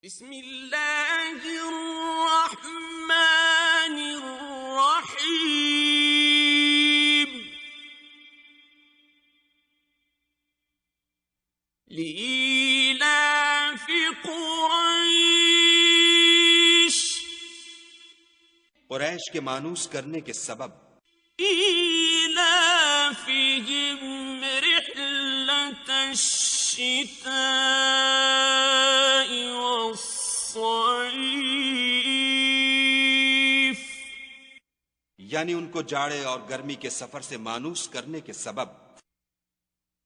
بسم اللہ الرحمن الرحیم لإیلاف قریش قریش کے مانوس کرنے کے سبب إيلافهم رحلة الشتاء والصيف یعنی ان کو جاڑے اور گرمی کے سفر سے مانوس کرنے کے سبب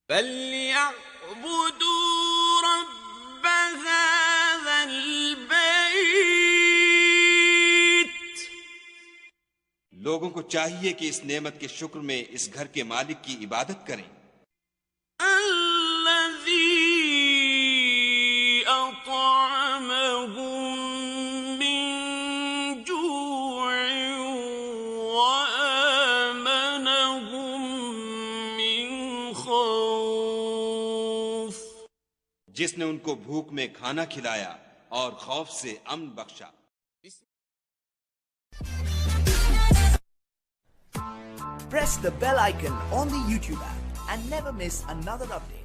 فَلْيَعْبُدُوا رَبَّ هَذَا الْبَيْتِ لوگوں کو چاہیے کہ اس نعمت کے شکر میں اس گھر کے مالک کی عبادت کریں الَّذِي أَطْعَمَهُم مِّن جُوعٍ وَآمَنَهُم مِّن خَوْفٍ جس نے ان کو بھوک میں کھانا کھلایا اور خوف سے امن بخشا. Press the bell icon on the YouTube app and never miss another update.